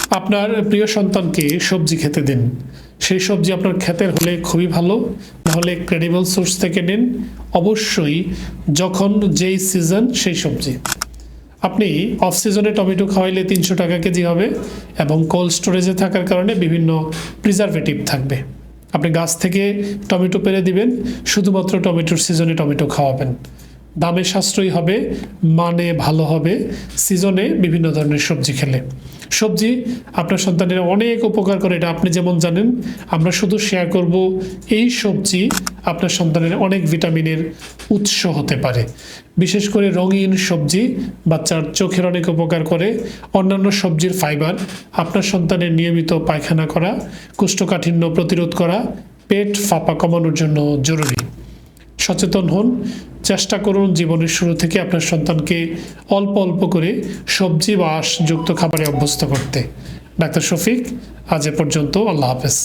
আপনার প্রিয় সন্তানকে সবজি খেতে দিন। সেই সবজি আপনার ক্ষেতের হলে খুবই ভালো, নাহলে ক্রেডিবল সোর্স থেকে নিন। অবশ্যই যখন যেই সিজন সেই সবজি। আপনি অফ সিজনে টমেটো খাওয়াইলে 300 টাকা কেজি হবে এবং কোল্ড স্টোরেজে থাকার কারণে বিভিন্ন প্রিজারভেটিভ থাকবে। আপনি গাছ থেকে টমেটো পেরে দিবেন, শুধুমাত্র টমেটোর সিজনে টমেটো খাওয়াবেন। দামে সাশ্রয়ী হবে, মানে ভালো হবে সিজনে বিভিন্ন ধরনের সবজি খেলে। সবজি আপনার সন্তানের অনেক উপকার করে, এটা আপনি যেমন জানেন। আমরা শুধু শেয়ার করব এই সবজি আপনার সন্তানের অনেক ভিটামিনের উৎস হতে পারে। বিশেষ করে রঙিন সবজি বাচ্চার চোখের অনেক উপকার করে। অন্যান্য সবজির ফাইবার আপনার সন্তানের নিয়মিত পায়খানা করা, কোষ্ঠকাঠিন্য প্রতিরোধ করা, পেট ফাঁপা কমানোর জন্য জরুরি। সচেতন হন, চেষ্টা করুন জীবনের শুরু থেকে আপনার সন্তানকে অল্প অল্প করে সবজি বা আঁশযুক্ত খাবারে অভ্যস্ত করতে। ডাক্তার শফিক, আজ এ পর্যন্ত। আল্লাহ হাফেজ।